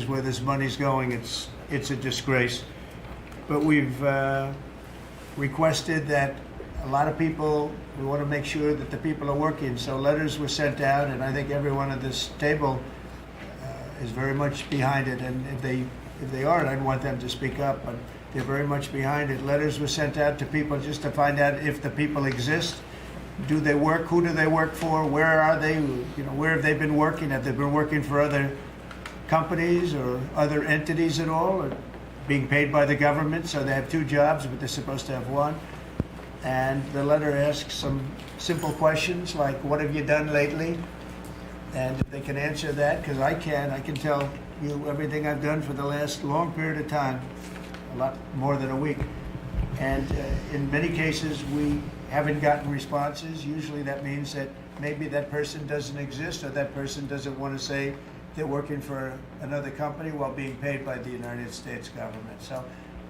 places where this money's going, it's a disgrace. But we've requested that a lot of people, we want to make sure that the people are working. So letters were sent out, and I think everyone at this table is very much behind it. And if they aren't, I'd want them to speak up, but they're very much behind it. Letters were sent out to people just to find out if the people exist. Do they work? Who do they work for? Where are they? Where have they been working? Have they been working for other companies or other entities at all, or being paid by the government? So they have two jobs, but they're supposed to have one. And the letter asks some simple questions like, what have you done lately? And if they can answer that, because I can tell you everything I've done for the last long period of time, a lot more than a week. And in many cases, we haven't gotten responses. Usually that means that maybe that person doesn't exist, or that person doesn't want to say they're working for another company while being paid by the United States government. So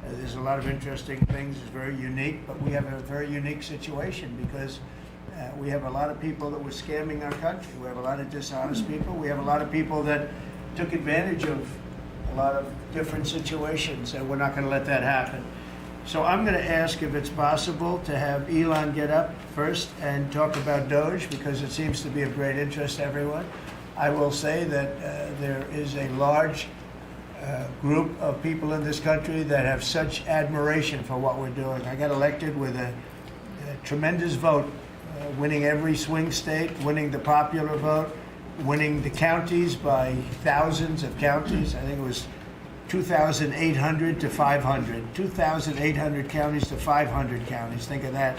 there's a lot of interesting things. It's very unique, but we have a very unique situation because we have a lot of people that were scamming our country. We have a lot of dishonest people. We have a lot of people that took advantage of a lot of different situations, and we're not going to let that happen. So I'm going to ask if it's possible to have Elon get up first and talk about Doge, because it seems to be of great interest to everyone. I will say that there is a large group of people in this country that have such admiration for what we're doing. I got elected with a tremendous vote, winning every swing state, winning the popular vote, winning the counties by thousands of counties. I think it was 2,800 to 500. 2,800 counties to 500 counties. Think of that.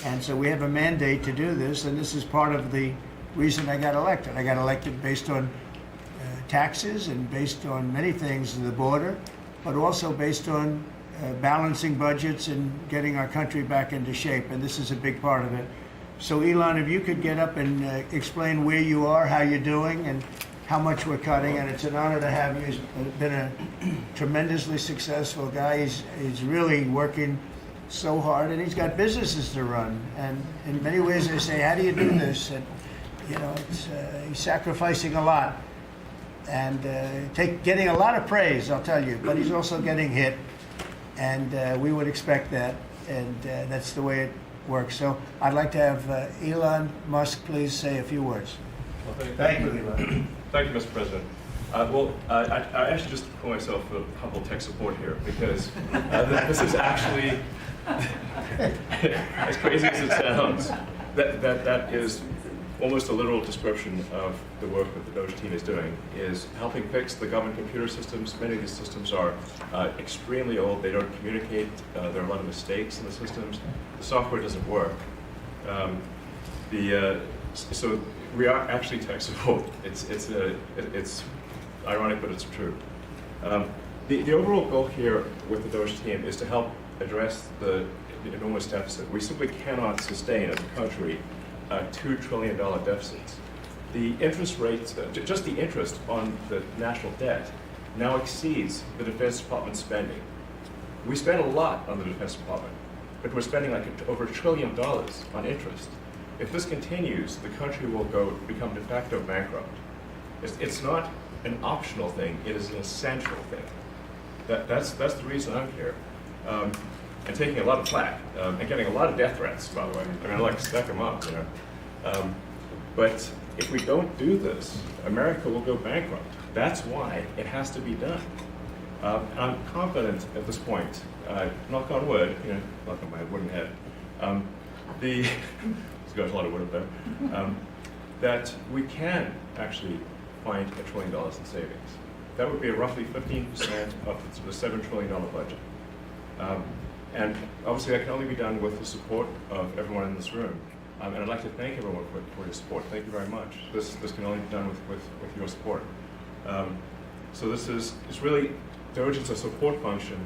And so we have a mandate to do this, and this is part of the reason I got elected. I got elected based on taxes and based on many things in the border, but also based on balancing budgets and getting our country back into shape, and this is a big part of it. So Elon, if you could get up and explain where you are, how you're doing, and how much we're cutting, and it's an honor to have you. He's been a tremendously successful guy. He's really working so hard, and he's got businesses to run, and in many ways they say, how do you do this? And he's sacrificing a lot, and getting a lot of praise, I'll tell you, but he's also getting hit, and we would expect that, and that's the way it works. So I'd like to have Elon Musk please say a few words. Well, Thank you, Elon. Thank you, Mr. President. I actually just call myself a humble tech support here, because this is actually, as crazy as it sounds, that is almost a literal description of the work that the Doge team is doing, is helping fix the government computer systems. Many of these systems are extremely old. They don't communicate. There are a lot of mistakes in the systems. The software doesn't work. So we are actually tech support. It's ironic, but it's true. The overall goal here with the Doge team is to help address the enormous deficit. We simply cannot sustain as a country $2 trillion deficits. The interest rates, just the interest on the national debt, now exceeds the Defense Department spending. We spend a lot on the Defense Department, but we're spending like over $1 trillion on interest. If this continues, the country will become de facto bankrupt. It's not an optional thing; it is an essential thing. That's the reason I'm here, and taking a lot of flack and getting a lot of death threats. By the way, I mean, I like to stack them up, But if we don't do this, America will go bankrupt. That's why it has to be done. And I'm confident at this point, knock on wood, knock on my wooden head. There's got a lot of wood up there. That we can actually find $1 trillion in savings. That would be roughly 15% of the $7 trillion budget. And obviously that can only be done with the support of everyone in this room. And I'd like to thank everyone for your support. Thank you very much. This can only be done with your support. So it's really, Doge is a support function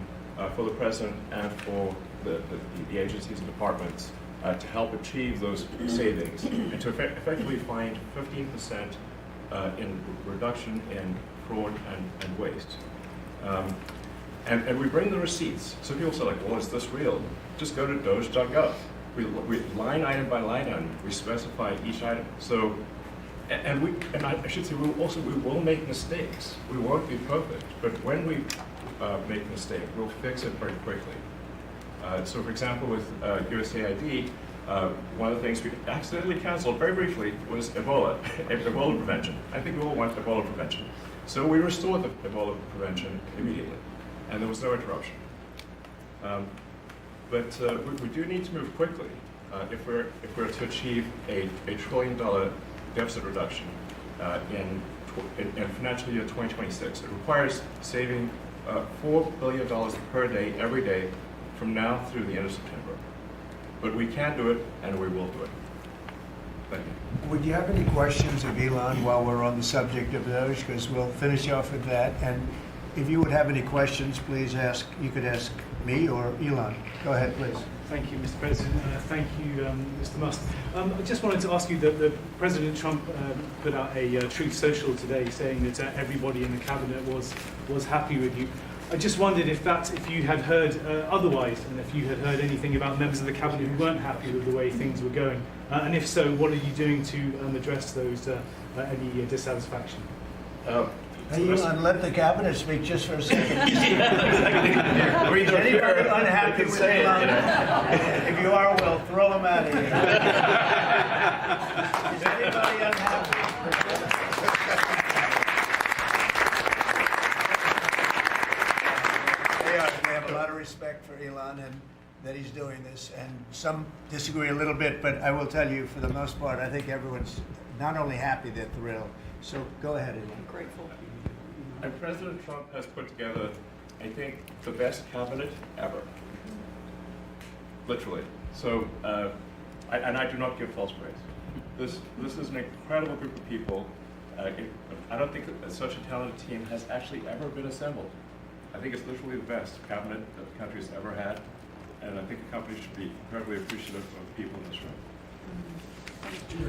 for the President and for the agencies and departments to help achieve those savings and to effectively find 15% in reduction in fraud and waste. And we bring the receipts. So people say, well, is this real? Just go to doge.gov. We line item by line item, we specify each item. So and I should say, we will make mistakes. We won't be perfect, but when we make a mistake, we'll fix it very quickly. So, for example, with USAID, one of the things we accidentally canceled very briefly was Ebola, Ebola prevention. I think we all want Ebola prevention. So we restored the Ebola prevention immediately, and there was no interruption. But we do need to move quickly if we're to achieve a $1 trillion deficit reduction in financial year 2026. It requires saving $4 billion per day, every day, from now through the end of September. But we can do it, and we will do it. Thank you. Would you have any questions of Elon while we're on the subject of those? Because we'll finish off with that. And if you would have any questions, please ask. You could ask me or Elon. Go ahead, please. Thank you, Mr. President. Thank you, Mr. Musk. I just wanted to ask you that President Trump put out a Truth Social today saying that everybody in the cabinet was happy with you. I just wondered if you had heard otherwise, and if you had heard anything about members of the cabinet who weren't happy with the way things were going, and if so, what are you doing to address those any dissatisfaction? Hey, Elon, let the cabinet speak just for a second. Is anybody unhappy with Elon? If you are, we'll throw him out of here. Is anybody unhappy? We have a lot of respect for Elon and that he's doing this, and some disagree a little bit, but I will tell you, for the most part, I think everyone's not only happy, they're thrilled. So go ahead, Elon. I'm grateful. And President Trump has put together, I think, the best cabinet ever. Literally. So, I do not give false praise. This is an incredible group of people. I don't think that such a talented team has actually ever been assembled. I think it's literally the best cabinet that the country has ever had, and I think the company should be incredibly appreciative of the people in this room.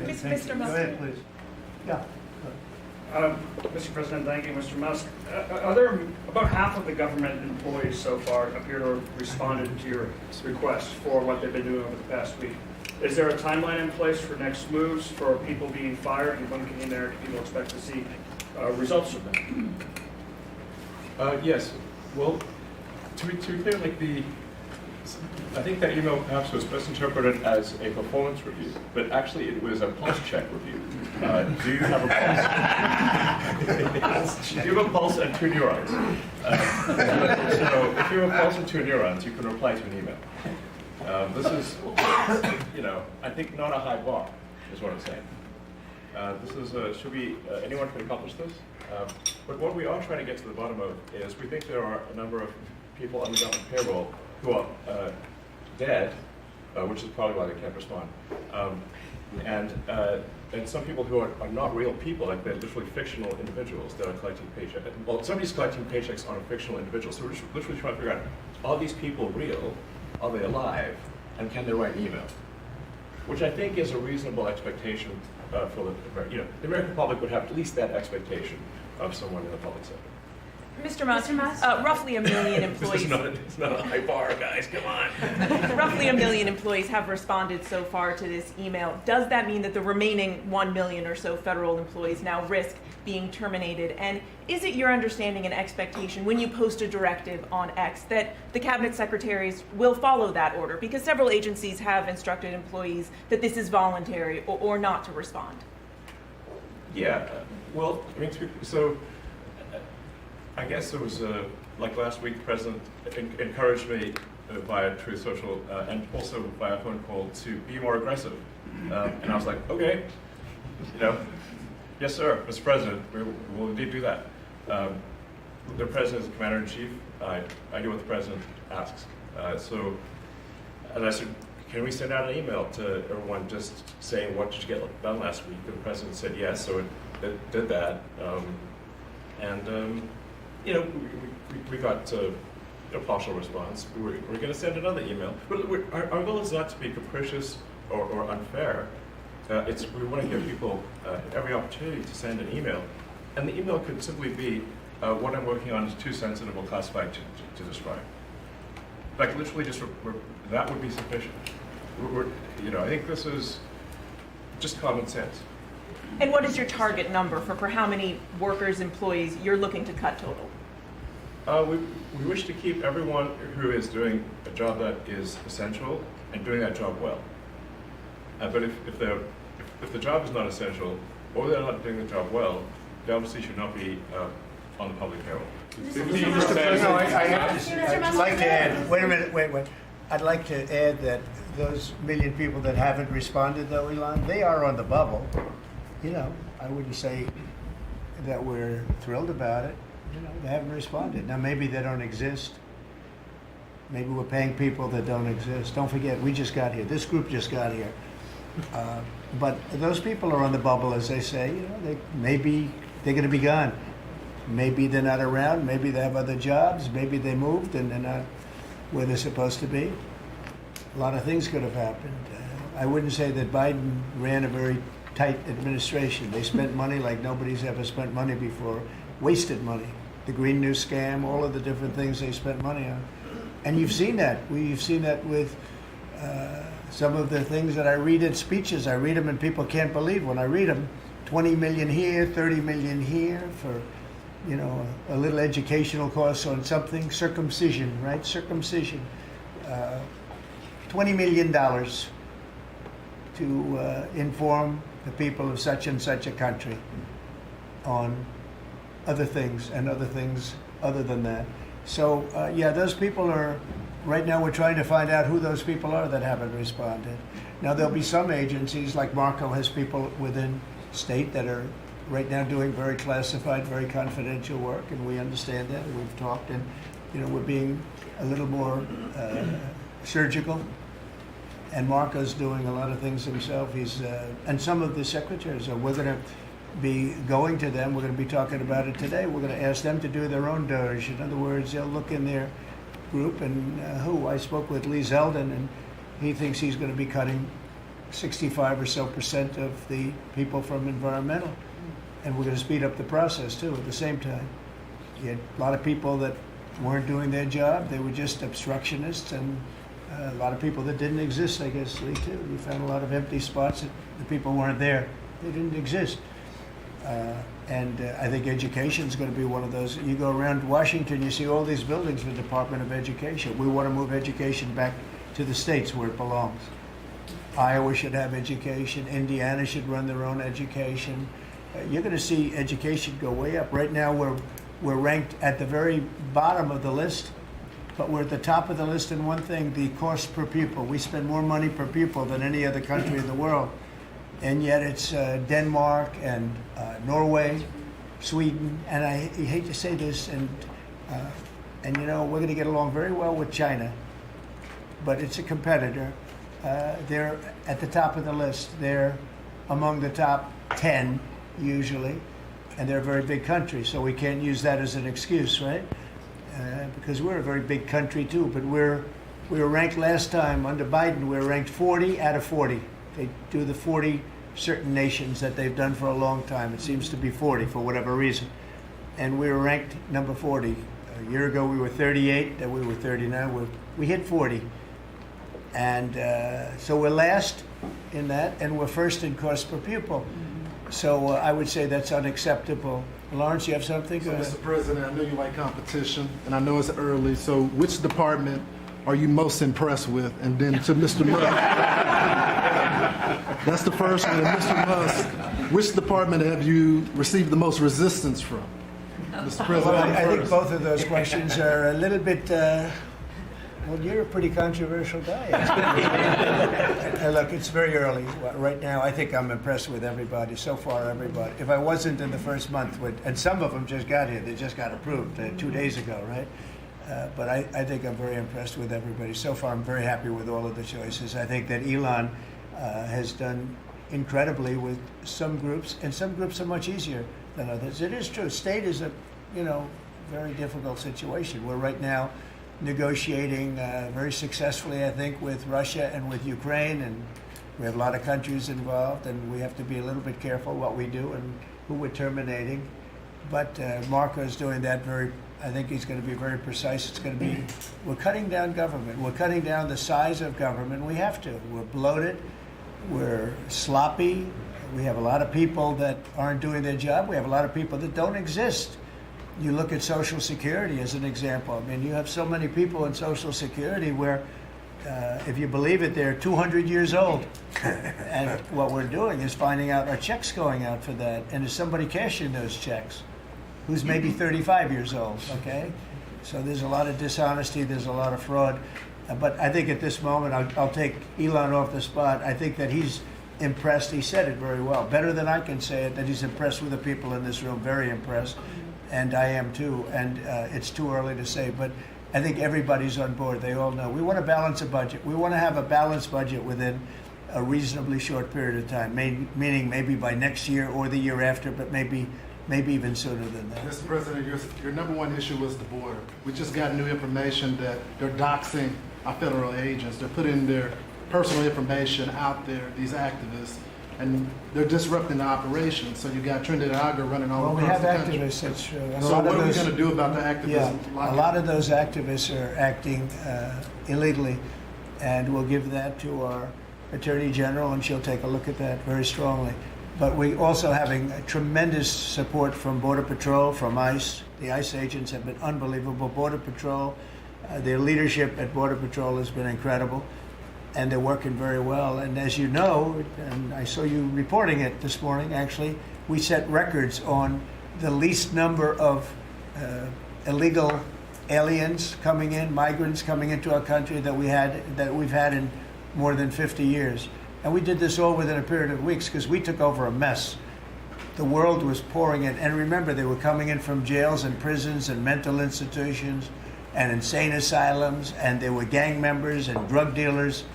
Mr. Musk. Go ahead, please. Yeah. Mr. President, thank you, Mr. Musk. Are there about half of the government employees so far appear to have responded to your request for what they've been doing over the past week? Is there a timeline in place for next moves for people being fired, and when can people expect to see results of them? Yes. Well, to be clear, I think that email perhaps was misinterpreted as a performance review, but actually it was a pulse check review. Do you have a pulse? Do you have a pulse and 2 neurons? So if you have a pulse and 2 neurons, you can reply to an email. This is, I think not a high bar, is what I'm saying. Anyone can accomplish this? But what we are trying to get to the bottom of is we think there are a number of people on the government payroll who are dead, which is probably why they can't respond. And some people who are not real people, like they're literally fictional individuals that are collecting paychecks. Well, somebody's collecting paychecks on a fictional individual, so we're just literally trying to figure out, are these people real? Are they alive? And can they write an email? Which I think is a reasonable expectation for the American public would have at least that expectation of someone in the public sector. Mr. Musk, roughly 1 million employees. It's not a high bar, guys. Come on. Roughly 1 million employees have responded so far to this email. Does that mean that the remaining 1 million or so federal employees now risk being terminated? And is it your understanding and expectation when you post a directive on X that the cabinet secretaries will follow that order? Because several agencies have instructed employees that this is voluntary or not to respond. Yeah. Well, I guess it was like last week, the president encouraged me via Truth Social and also via phone call to be more aggressive. And I was like, okay, yes, sir, Mr. President, we will indeed do that. The president is the commander-in-chief. I do what the president asks. And I said, can we send out an email to everyone just saying, what did you get done last week? And the president said yes, so it did that. We got a partial response. We're going to send another email. But our goal is not to be capricious or unfair. We want to give people every opportunity to send an email. And the email could simply be, what I'm working on is too sensitive or classified to describe. Like literally that would be sufficient. I think this is just common sense. And what is your target number for how many workers, employees you're looking to cut total? We wish to keep everyone who is doing a job that is essential and doing that job well. But if the job is not essential or they're not doing the job well, they obviously should not be on the public payroll. No, I'd like to add, wait. I'd like to add that those million people that haven't responded, though, Elon, they are on the bubble. You know, I wouldn't say that we're thrilled about it. You know, they haven't responded. Now, maybe they don't exist. Maybe we're paying people that don't exist. Don't forget, we just got here. This group just got here. But those people are on the bubble, as they say. You know, maybe they're going to be gone. Maybe they're not around. Maybe they have other jobs. Maybe they moved and they're not where they're supposed to be. A lot of things could have happened. I wouldn't say that Biden ran a very tight administration. They spent money like nobody's ever spent money before. Wasted money. The Green New Scam, all of the different things they spent money on. And you've seen that. We've seen that with some of the things that I read in speeches. I read them and people can't believe when I read them. 20 million here, 30 million here for, you know, a little educational course on something. Circumcision, right? Circumcision. $20 million to inform the people of such and such a country on other things and other things other than that. So, yeah, those people are, right now we're trying to find out who those people are that haven't responded. Now, there'll be some agencies, like Marco has people within state that are right now doing very classified, very confidential work, and we understand that, and we've talked, and, you know, we're being a little more surgical. And Marco's doing a lot of things himself. And some of the secretaries are, we're going to be going to them. We're going to be talking about it today. We're going to ask them to do their own DOGE. In other words, they'll look in their group and I spoke with Lee Zeldin, and he thinks he's going to be cutting 65% or so of the people from environmental. And we're going to speed up the process too at the same time. You had a lot of people that weren't doing their job. They were just obstructionists, and a lot of people that didn't exist, I guess, Lee, too. We found a lot of empty spots that the people weren't there. They didn't exist. And I think education is going to be one of those. You go around Washington, you see all these buildings for the Department of Education. We want to move education back to the states where it belongs. Iowa should have education. Indiana should run their own education. You're going to see education go way up. Right now, we're ranked at the very bottom of the list. But we're at the top of the list in one thing, the cost per pupil. We spend more money per pupil than any other country in the world. And yet it's Denmark and Norway, Sweden, and I hate to say this, and you know, we're going to get along very well with China, but it's a competitor. They're at the top of the list. They're among the top 10 usually, and they're a very big country, so we can't use that as an excuse, right? Because we're a very big country too, but we were ranked last time under Biden. We were ranked 40 out of 40. They do the 40 certain nations that they've done for a long time. It seems to be 40 for whatever reason, and we were ranked number 40. A year ago we were 38. Then we were 39. We hit 40, and so we're last in that, and we're first in cost per pupil. So I would say that's unacceptable. Lawrence, you have something? So, Mr. President, I know you like competition, and I know it's early, so which department are you most impressed with? And then to Mr. Musk, that's the first one. And Mr. Musk, which department have you received the most resistance from? Mr. President, Well, I think both of those questions are a little bit, well, you're a pretty controversial guy. Look, it's very early. Right now, I think I'm impressed with everybody. So far, everybody. If I wasn't in the first month, and some of them just got here, they just got approved 2 days ago, right? But I think I'm very impressed with everybody. So far, I'm very happy with all of the choices. I think that Elon has done incredibly with some groups, and some groups are much easier than others. It is true. State is a, very difficult situation. We're right now negotiating very successfully, I think, with Russia and with Ukraine, and we have a lot of countries involved, and we have to be a little bit careful what we do and who we're terminating. But Marco is doing that I think he's going to be very precise. It's going to be, we're cutting down government. We're cutting down the size of government. We have to. We're bloated. We're sloppy. We have a lot of people that aren't doing their job. We have a lot of people that don't exist. You look at Social Security as an example. I mean, you have so many people in Social Security where, if you believe it, they're 200 years old. And what we're doing is finding out, are checks going out for that? And is somebody cashing those checks who's maybe 35 years old, okay? So there's a lot of dishonesty, there's a lot of fraud. But I think at this moment, I'll take Elon off the spot. I think that he's impressed. He said it very well, better than I can say it, that he's impressed with the people in this room, very impressed. And I am too. And it's too early to say, but I think everybody's on board. They all know. We want to balance a budget. We want to have a balanced budget within a reasonably short period of time, meaning maybe by next year or the year after, but maybe even sooner than that. Mr. President, your number one issue was the border. We just got new information that they're doxing our federal agents. They're putting their personal information out there, these activists, and they're disrupting the operation. So you got Trinidad Aga running all Well, we across have the country. activists, that's true. And a So lot what of are we those- going to do about the activism? Yeah, a lot of those activists are acting illegally, and we'll give that to our Attorney General, and she'll take a look at that very strongly. But we also having tremendous support from Border Patrol, from ICE. The ICE agents have been unbelievable. Border Patrol, their leadership at Border Patrol has been incredible, and they're working very well. And as you know, and I saw you reporting it this morning, actually, we set records on the least number of illegal aliens coming in, migrants coming into our country that we've had in more than 50 years. And we did this all within a period of weeks because we took over a mess. The world was pouring in. And remember, they were coming in from jails and prisons and mental institutions and insane asylums, and they were gang members and drug dealers.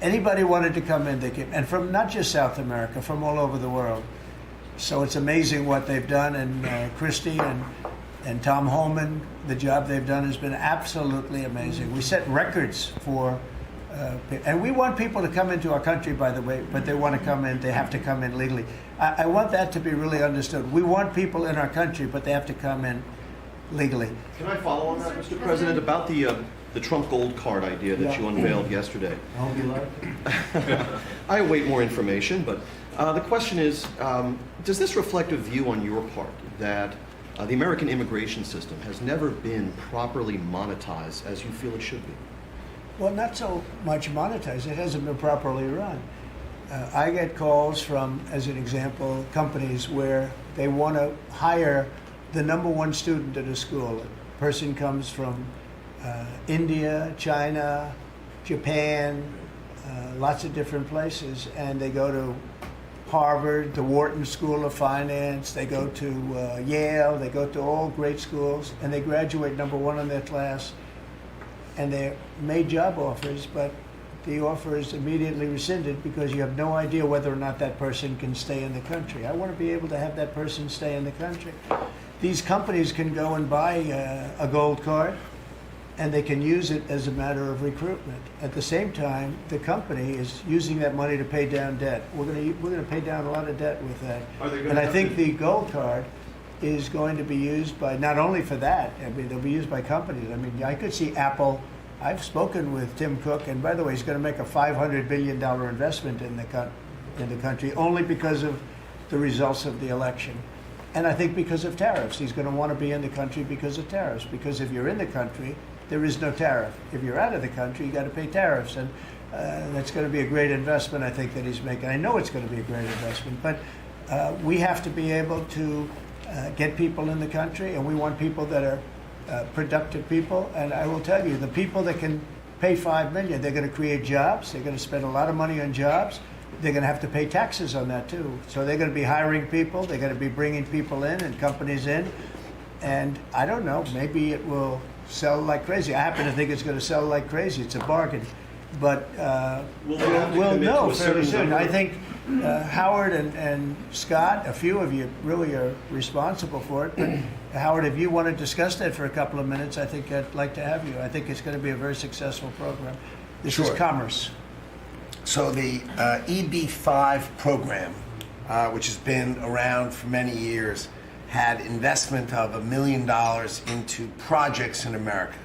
Anybody wanted to come in, they came. And from not just South America, from all over the world. So it's amazing what they've done. And Christie and Tom Holman, the job they've done has been absolutely amazing. We set records for and we want people to come into our country, by the way, but they want to come in, they have to come in legally. I want that to be really understood. We want people in our country, but they have to come in legally. Can I follow on that, Mr. President, about the Trump Gold Card idea that you unveiled yesterday? I hope you like it. I await more information, but the question is, does this reflect a view on your part that the American immigration system has never been properly monetized as you feel it should be? Well, not so much monetized. It hasn't been properly run. I get calls from, as an example, companies where they want to hire the number one student at a school. A person comes from India, China, Japan, lots of different places, and they go to Harvard, the Wharton School of Finance, they go to Yale, they go to all great schools, and they graduate number one in their class. And they're made job offers, but the offer is immediately rescinded because you have no idea whether or not that person can stay in the country. I want to be able to have that person stay in the country. These companies can go and buy a gold card, and they can use it as a matter of recruitment. At the same time, the company is using that money to pay down debt. We're going to pay down a lot of debt with that. And I think the gold card is going to be used by, not only for that, I mean, they'll be used by companies. I mean, I could see Apple. I've spoken with Tim Cook, and by the way, he's going to make a $500 billion investment in the country only because of the results of the election. And I think because of tariffs. He's going to want to be in the country because of tariffs. Because if you're in the country, there is no tariff. If you're out of the country, you got to pay tariffs. And that's going to be a great investment, I think, that he's making. I know it's going to be a great investment, but we have to be able to get people in the country, and we want people that are productive people. And I will tell you, the people that can pay $5 million, they're going to create jobs. They're going to spend a lot of money on jobs. They're going to have to pay taxes on that too. So they're going to be hiring people. They're going to be bringing people in and companies in. And I don't know, maybe it will sell like crazy. I happen to think it's going to sell like crazy. It's a bargain. But we'll know fairly soon. I think Howard and Scott, a few of you really are responsible for it. But Howard, if you want to discuss that for a couple of minutes, I think I'd like to have you. I think it's going to be a very successful program. This is commerce. So the EB-5 program, which has been around for many years, had investment of $1 million into projects in America.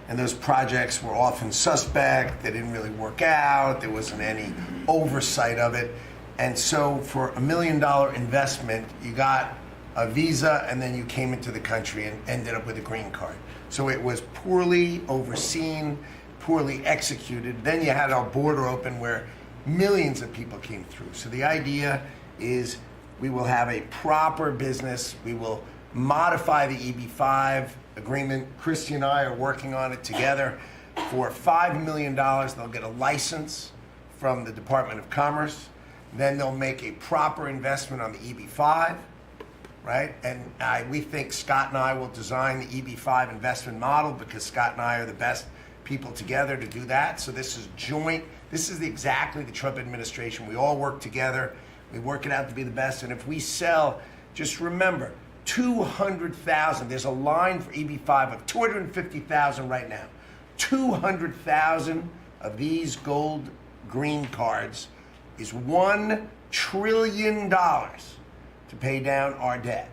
And those projects were often suspect. They didn't really work out. There wasn't any oversight of it. And so for $1 million investment, you got a visa and then you came into the country and ended up with a green card. So it was poorly overseen, poorly executed. Then you had our border open where millions of people came through. So the idea is we will have a proper business. We will modify the EB-5 agreement. Christy and I are working on it together. For $5 million, they'll get a license from the Department of Commerce. Then they'll make a proper investment on the EB-5, right? And we think Scott and I will design the EB-5 investment model because Scott and I are the best people together to do that. So this is joint. This is exactly the Trump administration. We all work together. We work it out to be the best. And if we sell, just remember, 200,000. There's a line for EB-5 of 250,000 right now. 200,000 of these gold green cards is $1 trillion to pay down our debt.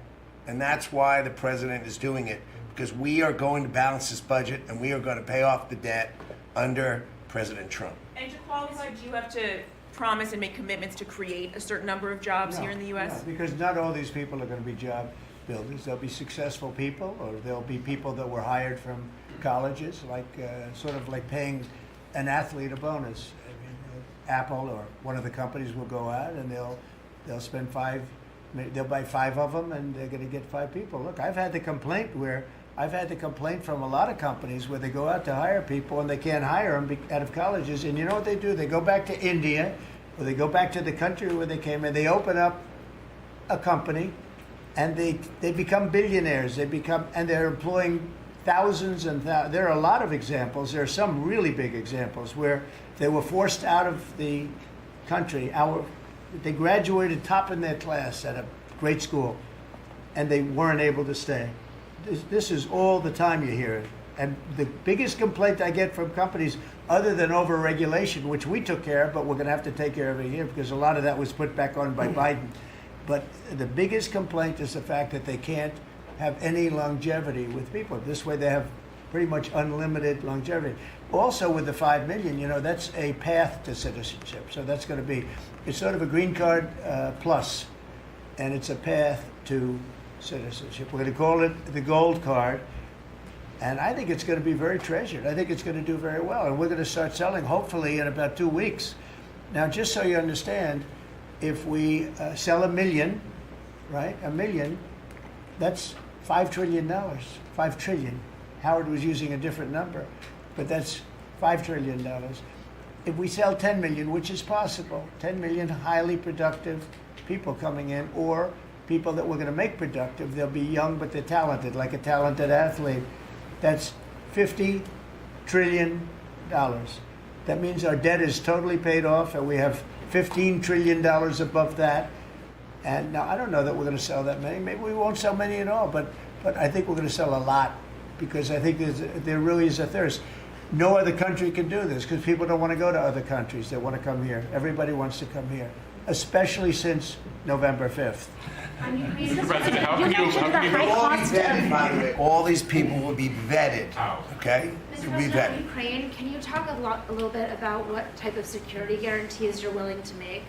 And that's why the president is doing it, because we are going to balance this budget and we are going to pay off the debt under President Trump. And to qualify, do you have to promise and make commitments to create a certain number of jobs here in the U.S.? No, because not all these people are going to be job builders. There'll be successful people, or there'll be people that were hired from colleges, like sort of like paying an athlete a bonus. I mean, Apple or one of the companies will go out and they'll spend they'll buy 5 of them and they're going to get 5 people. Look, I've had the complaint from a lot of companies where they go out to hire people and they can't hire them out of colleges. And you know what they do? They go back to India or they go back to the country where they came and they open up a company and they become billionaires. And they're employing thousands and there are a lot of examples. There are some really big examples where they were forced out of the country. They graduated top in their class at a great school and they weren't able to stay. This is all the time you hear it. And the biggest complaint I get from companies, other than over-regulation, which we took care of, but we're going to have to take care of it here because a lot of that was put back on by Biden. But the biggest complaint is the fact that they can't have any longevity with people. This way they have pretty much unlimited longevity. Also with the 5 million, that's a path to citizenship. So that's going to be, it's sort of a green card plus, and it's a path to citizenship. We're going to call it the gold card, and I think it's going to be very treasured. I think it's going to do very well, and we're going to start selling hopefully in about 2 weeks. Now, just so you understand, if we sell 1 million, right, 1 million, that's $5 trillion. 5 trillion. Howard was using a different number, but that's $5 trillion. If we sell 10 million, which is possible, 10 million highly productive people coming in, or people that we're going to make productive, they'll be young but they're talented, like a talented athlete. That's $50 trillion. That means our debt is totally paid off, and we have $15 trillion above that. And now I don't know that we're going to sell that many. Maybe we won't sell many at all, but I think we're going to sell a lot because I think there really is a thirst. No other country can do this because people don't want to go to other countries. They want to come here. Everybody wants to come here, especially since November 5th. Mr. President, how can you By the way, all these people will be vetted. Okay? Mr. They'll be President, vetted. on Ukraine, can you talk a little bit about what type of security guarantees you're willing to make?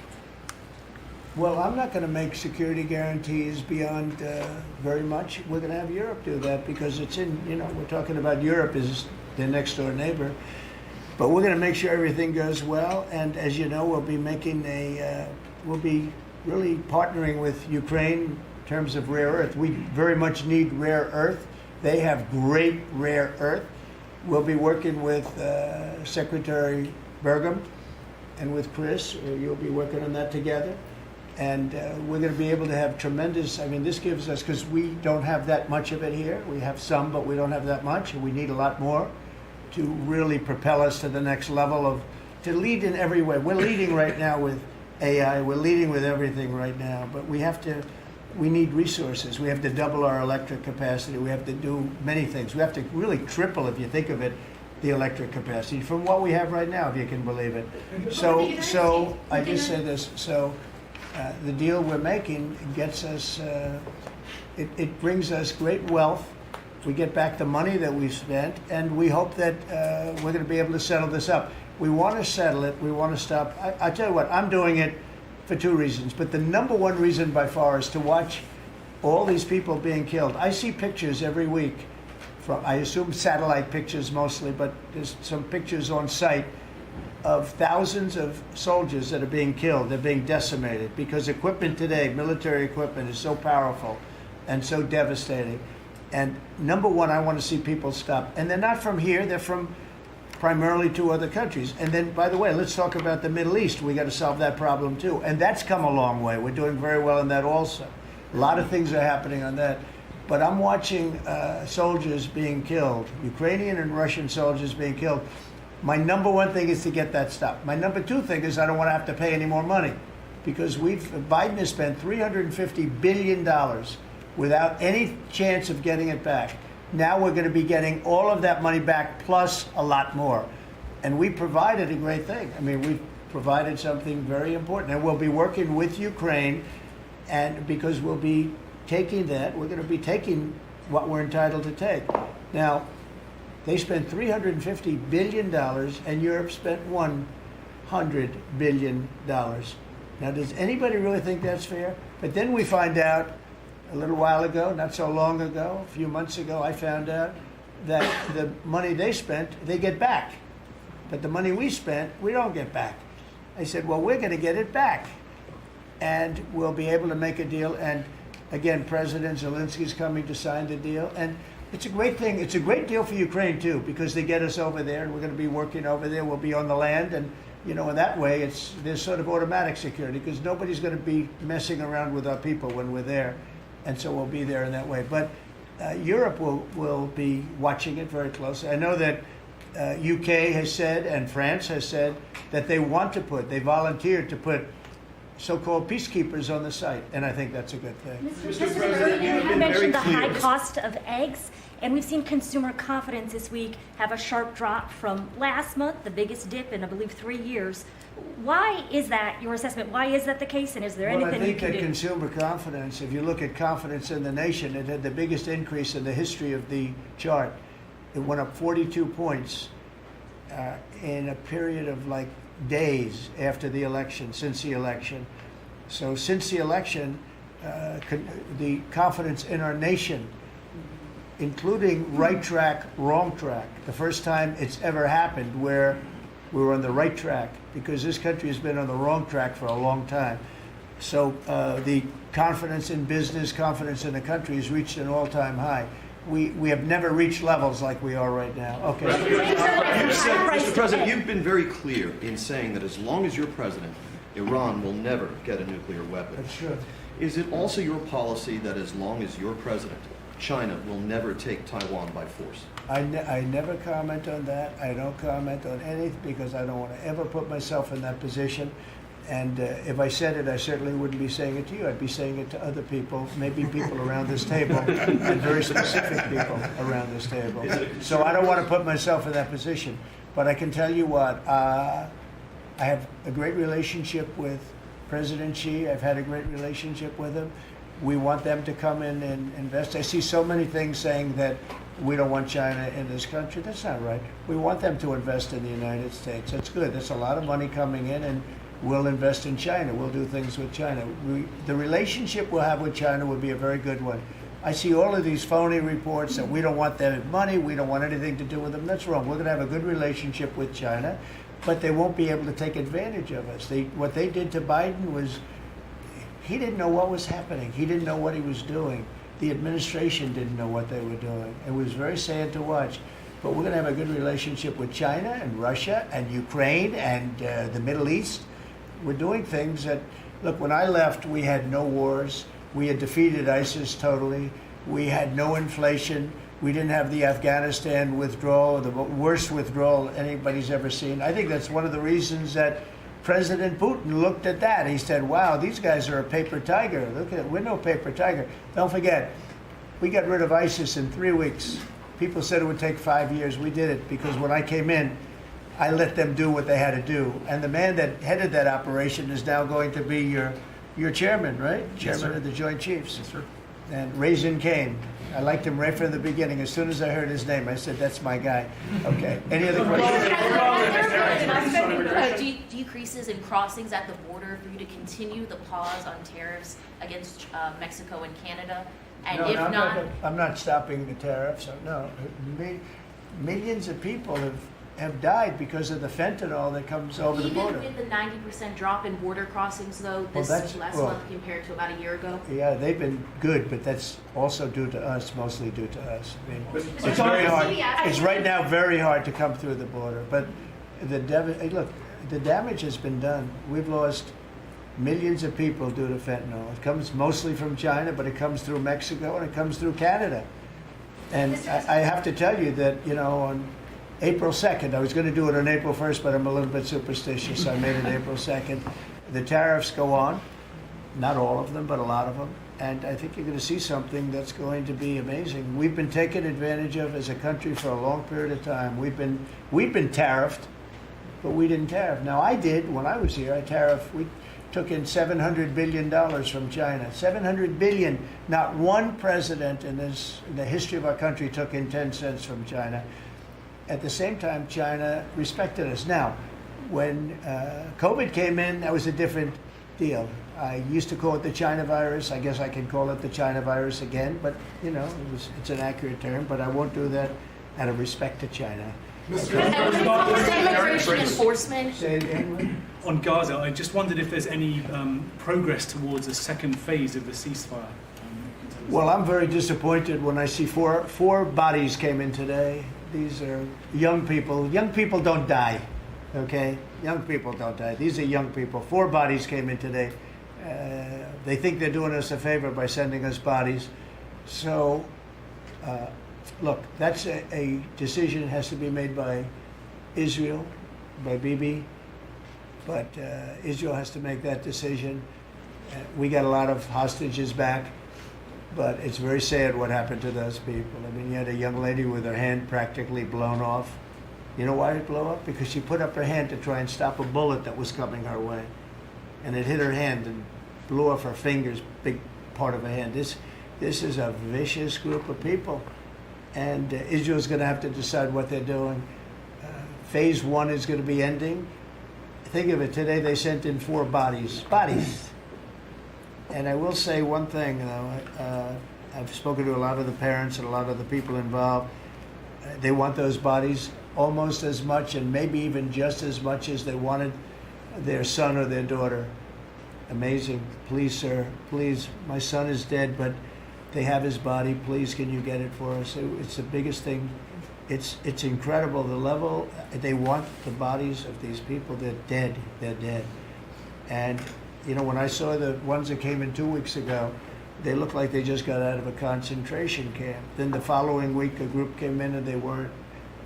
Well, I'm not going to make security guarantees beyond very much. We're going to have Europe do that because it's we're talking about Europe as their next door neighbor. But we're going to make sure everything goes well. And as you know, we'll be we'll be really partnering with Ukraine in terms of rare earth. We very much need rare earth. They have great rare earth. We'll be working with Secretary Burgum and with Chris. You'll be working on that together. And we're going to be able to have tremendous, this gives us, because we don't have that much of it here. We have some, but we don't have that much, and we need a lot more to really propel us to the next level to lead in every way. We're leading right now with AI. We're leading with everything right now, but we need resources. We have to double our electric capacity. We have to do many things. We have to really triple, if you think of it, the electric capacity from what we have right now, if you can believe it. So I just say this, the deal we're making gets us, it brings us great wealth. We get back the money that we've spent, and we hope that we're going to be able to settle this up. We want to settle it. We want to stop. I tell you what, I'm doing it for two reasons. But the number one reason by far is to watch all these people being killed. I see pictures every week from, I assume satellite pictures mostly, but there's some pictures on site of thousands of soldiers that are being killed. They're being decimated because equipment today, military equipment, is so powerful and so devastating. And number one, I want to see people stop. And they're not from here, they're from primarily two other countries. And then, by the way, let's talk about the Middle East. We got to solve that problem too. And that's come a long way. We're doing very well in that also. A lot of things are happening on that. But I'm watching soldiers being killed, Ukrainian and Russian soldiers being killed. My number one thing is to get that stopped. My number two thing is I don't want to have to pay any more money because Biden has spent $350 billion without any chance of getting it back. Now we're going to be getting all of that money back plus a lot more. And we provided a great thing. I mean, we provided something very important. And we'll be working with Ukraine, and because we'll be taking that, we're going to be taking what we're entitled to take. Now, they spent $350 billion, and Europe spent $100 billion. Now, does anybody really think that's fair? But then we find out a little while ago, not so long ago, a few months ago, I found out that the money they spent, they get back. But the money we spent, we don't get back. I said, well, we're going to get it back. And we'll be able to make a deal. And again, President Zelensky's coming to sign the deal. And it's a great thing. It's a great deal for Ukraine, too, because they get us over there, and we're going to be working over there. We'll be on the land. And, you know, in that way, there's sort of automatic security, because nobody's going to be messing around with our people when we're there. And so we'll be there in that way. But Europe will be watching it very closely. I know that UK has said, and France has said, that they volunteered to put so-called peacekeepers on the site, and I think that's a good thing. Mr. President, you mentioned the high cost of eggs, and we've seen consumer confidence this week have a sharp drop from last month, the biggest dip in, I believe, 3 years. Why is that, your assessment? Why is that the case, and is there anything you can do? Well, I think that consumer confidence, if you look at confidence in the nation, it had the biggest increase in the history of the chart. It went up 42 points in a period of like days after the election, since the election. So since the election, the confidence in our nation, including right track, wrong track, the first time it's ever happened where we were on the right track, because this country has been on the wrong track for a long time. So the confidence in business, confidence in the country has reached an all-time high. We have never reached levels like we are right now. Okay. You said, Mr. President, you've been very clear in saying that as long as you're president, Iran will never get a nuclear weapon. That's true. Is it also your policy that as long as you're president, China will never take Taiwan by force? I never comment on that. I don't comment on anything because I don't want to ever put myself in that position. And if I said it, I certainly wouldn't be saying it to you. I'd be saying it to other people, maybe people around this table, and very specific people around this table. So I don't want to put myself in that position. But I can tell you what, I have a great relationship with President Xi. I've had a great relationship with him. We want them to come in and invest. I see so many things saying that we don't want China in this country. That's not right. We want them to invest in the United States. That's good. That's a lot of money coming in, and we'll invest in China. We'll do things with China. The relationship we'll have with China will be a very good one. I see all of these phony reports that we don't want their money, we don't want anything to do with them. That's wrong. We're going to have a good relationship with China, but they won't be able to take advantage of us. What they did to Biden was, he didn't know what was happening. He didn't know what he was doing. The administration didn't know what they were doing. It was very sad to watch. But we're going to have a good relationship with China and Russia and Ukraine and the Middle East. We're doing things that, look, when I left, we had no wars. We had defeated ISIS totally. We had no inflation. We didn't have the Afghanistan withdrawal, the worst withdrawal anybody's ever seen. I think that's one of the reasons that President Putin looked at that. He said, wow, these guys are a paper tiger. Look at it. We're no paper tiger. Don't forget, we got rid of ISIS in 3 weeks. People said it would take 5 years. We did it because when I came in, I let them do what they had to do. And the man that headed that operation is now going to be your chairman, right? Chairman of the Joint Chiefs. Yes, sir. And Raisin Kane. I liked him right from the beginning. As soon as I heard his name, I said, that's my guy. Okay. Any other questions? Decreases in crossings at the border for you to continue the pause on tariffs against Mexico and Canada? And No, if no, not, I'm not stopping the tariffs. No. Millions of people have died because of the fentanyl that comes over the border. even with the 90% drop in border crossings, though, this that's- last well- month compared to about a year ago? Yeah, they've been good, but that's also due to us, mostly due to us. I mean, Mr. it's very hard. CBS. It's right now very hard to come through the border. But look, the damage has been done. We've lost millions of people due to fentanyl. It comes mostly from China, but it comes through Mexico and it comes through Canada. And I have to tell you that, on April 2nd, I was going to do it on April 1st, but I'm a little bit superstitious, so I made it April 2nd. The tariffs go on, not all of them, but a lot of them. And I think you're going to see something that's going to be amazing. We've been taken advantage of as a country for a long period of time. We've been tariffed, but we didn't tariff. Now, I did when I was here. We took in $700 billion from China. $700 billion. Not one president in the history of our country took in 10 cents from China. At the same time, China respected us. Now, when COVID came in, that was a different deal. I used to call it the China virus. I guess I can call it the China virus again, but it's an accurate term. But I won't do that out of respect to China. Immigration enforcement. Say it again. On Gaza, I just wondered if there's any progress towards a second phase of the ceasefire. Well, I'm very disappointed when I see four bodies came in today. These are young people. Young people don't die, okay? Young people don't die. These are young people. 4 bodies came in today. They think they're doing us a favor by sending us bodies. So, look, that's a decision that has to be made by Israel, by Bibi. But Israel has to make that decision. We got a lot of hostages back. But it's very sad what happened to those people. I mean, you had a young lady with her hand practically blown off. You know why it blew up? Because she put up her hand to try and stop a bullet that was coming her way. And it hit her hand and blew off her fingers, big part of her hand. This is a vicious group of people. And Israel's going to have to decide what they're doing. Phase 1 is going to be ending. Think of it, today they sent in 4 bodies. And I will say one thing, though. I've spoken to a lot of the parents and a lot of the people involved. They want those bodies almost as much and maybe even just as much as they wanted their son or their daughter. Amazing. Please, sir, please. My son is dead, but they have his body. Please, can you get it for us? It's the biggest thing. It's incredible, the level. They want the bodies of these people. They're dead. They're dead. And when I saw the ones that came in 2 weeks ago, they looked like they just got out of a concentration camp. Then the following week, a group came in and they weren't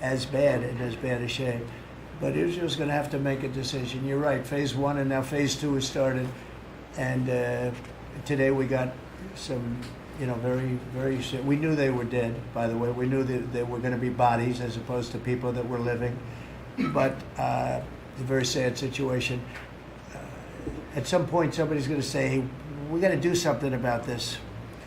as bad a shape. But Israel's going to have to make a decision. You're right, phase 1 and now phase 2 has started. And today we got some, very, very, we knew they were dead, by the way. We knew that they were going to be bodies as opposed to people that were living. But a very sad situation. At some point, somebody's going to say, hey, we got to do something about this.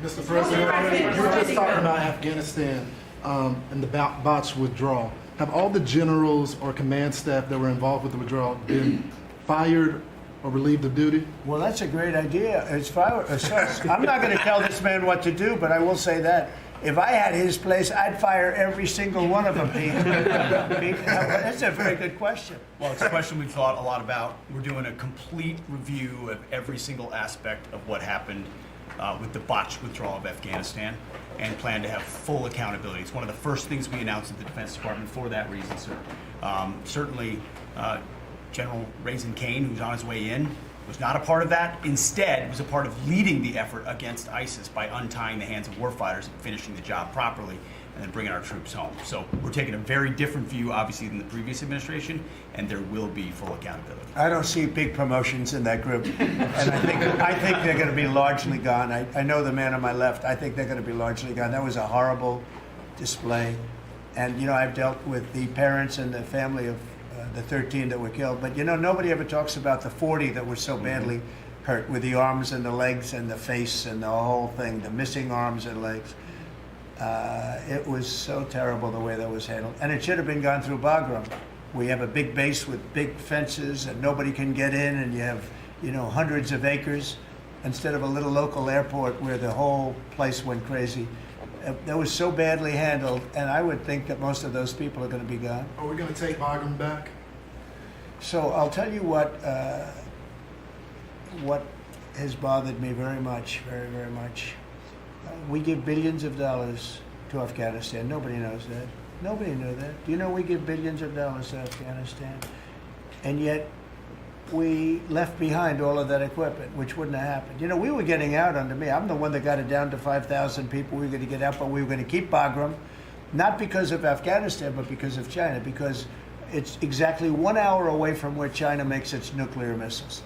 Mr. President, you were just talking about Afghanistan and the botched withdrawal. Have all the generals or command staff that were involved with the withdrawal been fired or relieved of duty? Well, that's a great idea. I'm not going to tell this man what to do, but I will say that. If I had his place, I'd fire every single one of them, Pete. That's a very good question. Well, it's a question we've thought a lot about. We're doing a complete review of every single aspect of what happened with the botched withdrawal of Afghanistan and plan to have full accountability. It's one of the first things we announced at the Defense Department for that reason, sir. Certainly, General Raisin Kane, who's on his way in, was not a part of that. Instead, was a part of leading the effort against ISIS by untying the hands of warfighters and finishing the job properly and then bringing our troops home. So we're taking a very different view, obviously, than the previous administration, and there will be full accountability. I don't see big promotions in that group, and I think they're going to be largely gone. I know the man on my left. I think they're going to be largely gone. That was a horrible display, and I've dealt with the parents and the family of the 13 that were killed, but nobody ever talks about the 40 that were so badly hurt with the arms and the legs and the face and the whole thing, the missing arms and legs. It was so terrible the way that was handled. And it should have been gone through Bagram. We have a big base with big fences and nobody can get in, and you have, hundreds of acres instead of a little local airport where the whole place went crazy. That was so badly handled, and I would think that most of those people are going to be gone. Are we going to take Bagram back? So I'll tell you what has bothered me very much, very, very much. We give billions of dollars to Afghanistan. Nobody knows that. Nobody knew that. Do you know we give billions of dollars to Afghanistan? And yet we left behind all of that equipment, which wouldn't have happened. We were getting out under me. I'm the one that got it down to 5,000 people. We were going to get out, but we were going to keep Bagram, not because of Afghanistan, but because of China, because it's exactly 1 hour away from where China makes its nuclear missiles.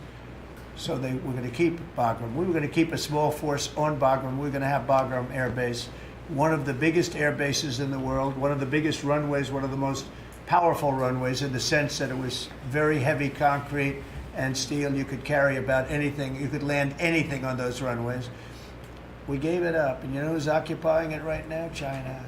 So we're going to keep Bagram. We were going to keep a small force on Bagram. We were going to have Bagram Air Base, one of the biggest air bases in the world, one of the biggest runways, one of the most powerful runways in the sense that it was very heavy concrete and steel. You could carry about anything. You could land anything on those runways. We gave it up. And you know who's occupying it right now? China.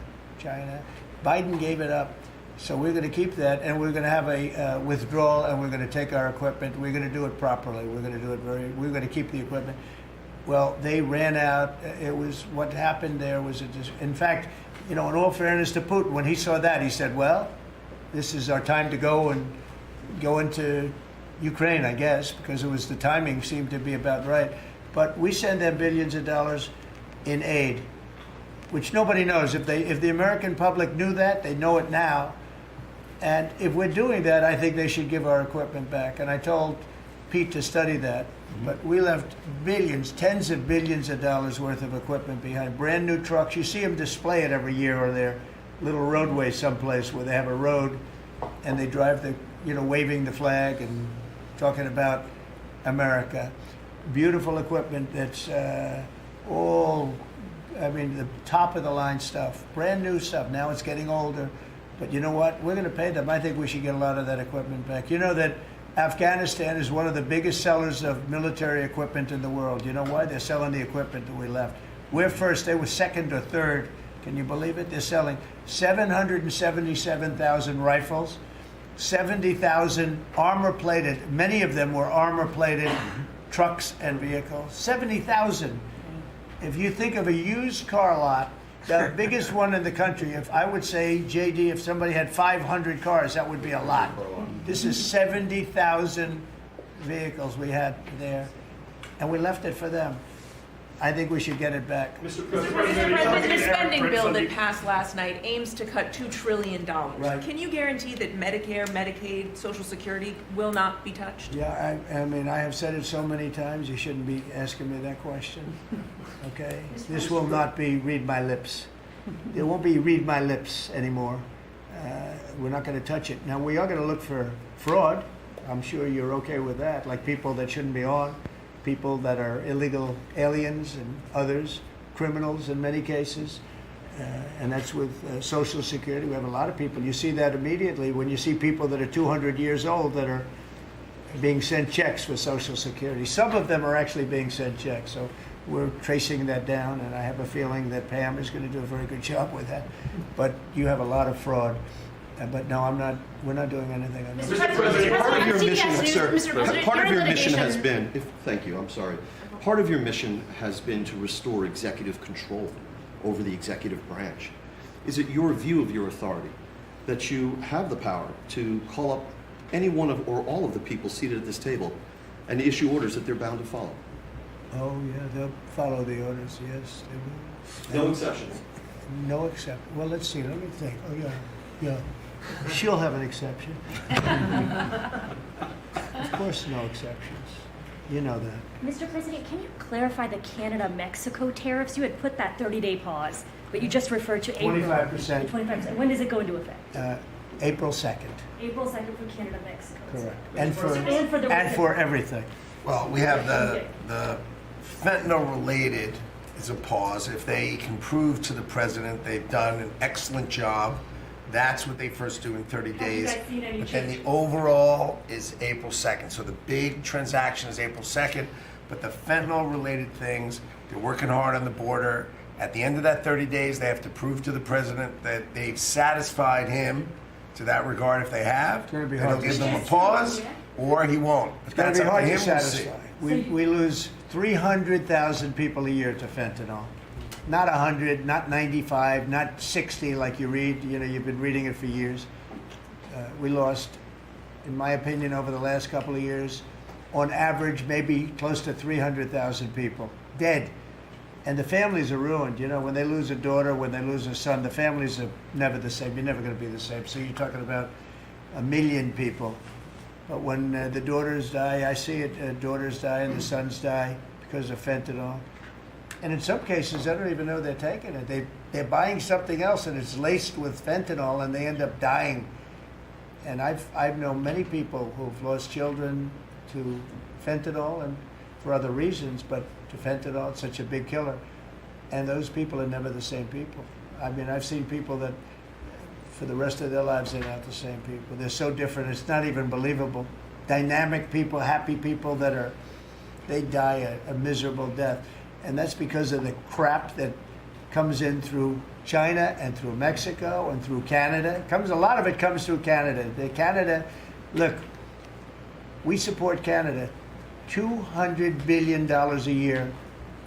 Biden gave it up. So we're going to keep that, and we're going to have a withdrawal, and we're going to take our equipment. We're going to do it properly. We're going to do it we're going to keep the equipment. Well, they ran out. It was, what happened there was, in fact, in all fairness to Putin, when he saw that, he said, well, this is our time to go into Ukraine, I guess, because the timing seemed to be about right. But we send them billions of dollars in aid, which nobody knows. If the American public knew that, they know it now. And if we're doing that, I think they should give our equipment back. And I told Pete to study that. But we left billions, tens of billions of dollars worth of equipment behind. Brand new trucks. You see them display it every year on their little roadway someplace where they have a road and they drive waving the flag and talking about America. Beautiful equipment that's the top of the line stuff, brand new stuff. Now it's getting older, but you know what? We're going to pay them. I think we should get a lot of that equipment back. You know that Afghanistan is one of the biggest sellers of military equipment in the world. You know why? They're selling the equipment that we left. We're first. They were second or third. Can you believe it? They're selling 777,000 rifles, 70,000 armor-plated. Many of them were armor-plated trucks and vehicles. 70,000. If you think of a used car lot, the biggest one in the country, if I would say, JD, if somebody had 500 cars, that would be a lot. This is 70,000 vehicles we had there, and we left it for them. I think we should get it back. Mr. The President, spending bill that passed last night aims to cut $2 trillion. Right. Can you guarantee that Medicare, Medicaid, Social Security will not be touched? Yeah, I have said it so many times, you shouldn't be asking me that question. Okay? This will not be read my lips. It won't be read my lips anymore. We're not going to touch it. Now, we are going to look for fraud. I'm sure you're okay with that, like people that shouldn't be on, people that are illegal aliens and others, criminals in many cases. And that's with Social Security. We have a lot of people. You see that immediately when you see people that are 200 years old that are being sent checks for Social Security. Some of them are actually being sent checks. So we're tracing that down, and I have a feeling that Pam is going to do a very good job with that. But you have a lot of fraud. But no, we're not doing anything on this. Part of your mission, sir, Mr. President, part of your your mission litigation- has been, thank you, I'm sorry. Part of your mission has been to restore executive control over the executive branch. Is it your view of your authority that you have the power to call up any one of or all of the people seated at this table and issue orders that they're bound to follow? Oh, yeah, they'll follow the orders, yes, they will. No exceptions. No exception. Well, let's see, let me think. Oh, yeah. She'll have an exception. Of course, no exceptions. You know that. Mr. President, can you clarify the Canada-Mexico tariffs? You had put that 30-day pause, but you just referred to April. 25%. 25%. When does it go into effect? April 2nd. April 2nd for Canada-Mexico. Correct. And And for everything. Well, we have the fentanyl-related is a pause. If they can prove to the president they've done an excellent job, that's what they first do in 30 Have days. you guys seen any But then change? the overall is April 2nd. So the big transaction is April 2nd. But the fentanyl-related things, they're working hard on the border. At the end of that 30 days, they have to prove to the president that they've satisfied him to that regard. If they have, It's gonna be then hard he'll to give them a pause, or he won't. But It's going that's to be up hard to to him. We'll see. satisfy. We lose 300,000 people a year to fentanyl. Not 100, not 95, not 60 like you read. You know, you've been reading it for years. We lost, in my opinion, over the last couple of years, on average, maybe close to 300,000 people dead. And the families are ruined. You know, when they lose a daughter, when they lose a son, the families are never the same. You're never going to be the same. So you're talking about 1 million people. But when the daughters die, I see it, daughters die and the sons die because of fentanyl. And in some cases, they don't even know they're taking it. They're buying something else and it's laced with fentanyl and they end up dying. And I've known many people who've lost children to fentanyl and for other reasons, but to fentanyl, it's such a big killer. And those people are never the same people. I mean, I've seen people that for the rest of their lives, they're not the same people. They're so different, it's not even believable. Dynamic people, happy people they die a miserable death. And that's because of the crap that comes in through China and through Mexico and through Canada. A lot of it comes through Canada. Look, we support Canada. $200 billion a year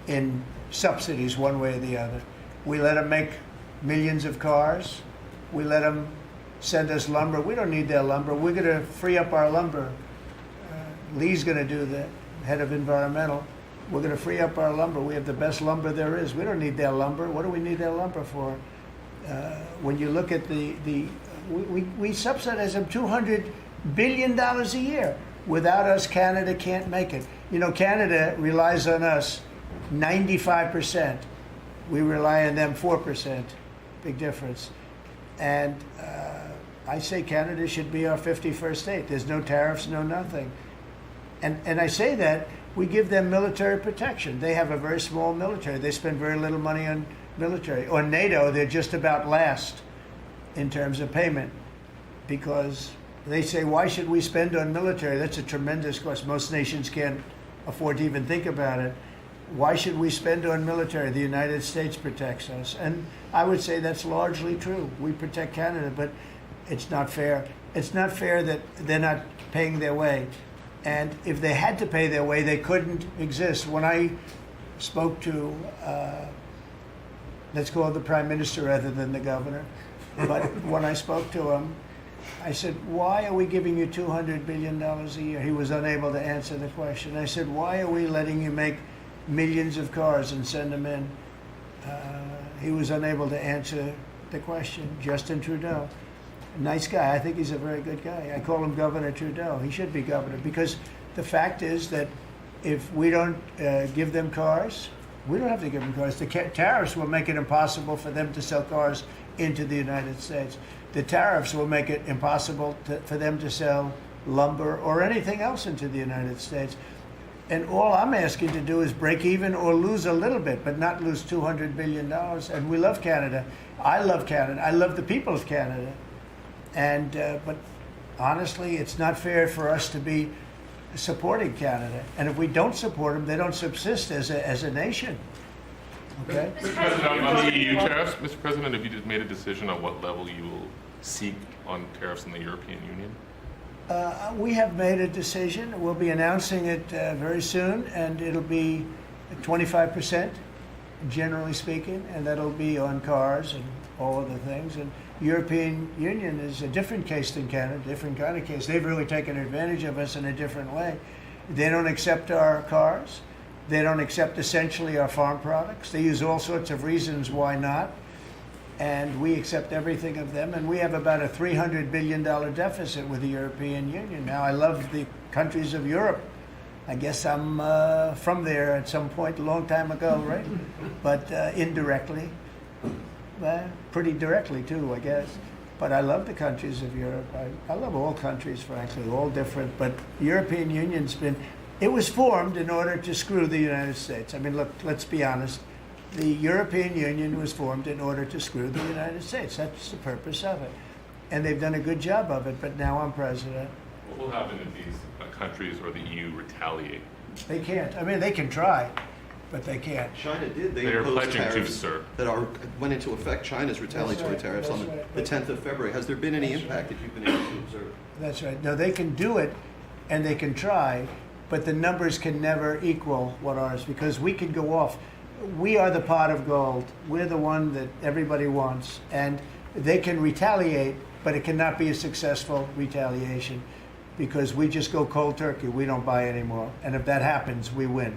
in subsidies one way or the other. We let them make millions of cars. We let them send us lumber. We don't need their lumber. We're going to free up our lumber. Lee's going to do that, head of environmental. We're going to free up our lumber. We have the best lumber there is. We don't need their lumber. What do we need their lumber for? When you look at we subsidize them $200 billion a year. Without us, Canada can't make it. You know, Canada relies on us 95%. We rely on them 4%. Big difference. And I say Canada should be our 51st state. There's no tariffs, no nothing. And I say that we give them military protection. They have a very small military. They spend very little money on military. On NATO, they're just about last in terms of payment because they say, why should we spend on military? That's a tremendous cost. Most nations can't afford to even think about it. Why should we spend on military? The United States protects us. And I would say that's largely true. We protect Canada, but it's not fair. It's not fair that they're not paying their way. And if they had to pay their way, they couldn't exist. When I spoke to, let's call it the Prime Minister rather than the governor, but when I spoke to him, I said, why are we giving you $200 billion a year? He was unable to answer the question. I said, why are we letting you make millions of cars and send them in? He was unable to answer the question. Justin Trudeau, nice guy. I think he's a very good guy. I call him Governor Trudeau. He should be governor because the fact is that if we don't give them cars, we don't have to give them cars. The tariffs will make it impossible for them to sell cars into the United States. The tariffs will make it impossible for them to sell lumber or anything else into the United States. And all I'm asking to do is break even or lose a little bit, but not lose $200 billion. And we love Canada. I love Canada. I love the people of Canada. And but honestly, it's not fair for us to be supporting Canada. And if we don't support them, they don't subsist as a nation. Okay? Mr. President, on the EU tariffs, Mr. President, have you just made a decision on what level you will seek on tariffs in the European Union? We have made a decision. We'll be announcing it very soon, and it'll be 25%, generally speaking, and that'll be on cars and all other things. And European Union is a different case than Canada, different kind of case. They've really taken advantage of us in a different way. They don't accept our cars. They don't accept essentially our farm products. They use all sorts of reasons why not. And we accept everything of them. And we have about a $300 billion deficit with the European Union. Now, I love the countries of Europe. I guess I'm from there at some point a long time ago, right? But indirectly, pretty directly too, I guess. But I love the countries of Europe. I love all countries, frankly, all different. But the European Union's it was formed in order to screw the United States. I mean, look, let's be honest. The European Union was formed in order to screw the United States. That's the purpose of it. And they've done a good job of it, but now I'm president. What will happen if these countries or the EU retaliate They can't. I mean, they can try, but they can't. China did. They They are imposed pledging to, tariffs sir. that went into effect. China's retaliatory right, tariffs on that's right. the 10th of February. Has there been any That's impact that you've been able to observe? That's right. No, they can do it, and they can try, but the numbers can never equal what ours, because we can go off. We are the pot of gold. We're the one that everybody wants, and they can retaliate, but it cannot be a successful retaliation, because we just go cold turkey. We don't buy anymore, and if that happens, we win.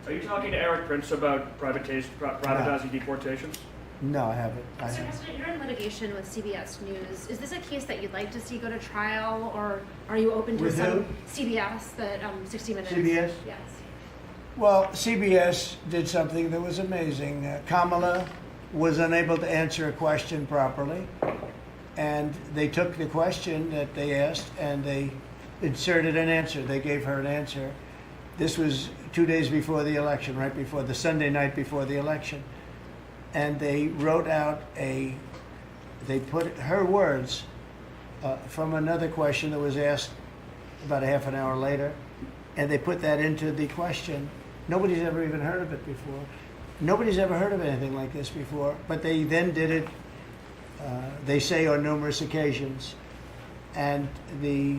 Are you talking to Eric Prince about privatizing deportations? No, I haven't. I Mr. haven't. President, you're in litigation with CBS News. Is this a case that you'd like to see go to trial, or are you open to With some who? CBS, that 60 Minutes? CBS? Yes. Well, CBS did something that was amazing. Kamala was unable to answer a question properly, and they took the question that they asked and they inserted an answer. They gave her an answer. This was 2 days before the election, right before the Sunday night before the election. And they wrote out they put her words from another question that was asked about a half an hour later, and they put that into the question. Nobody's ever even heard of it before. Nobody's ever heard of anything like this before, but they then did it, they say, on numerous occasions. And the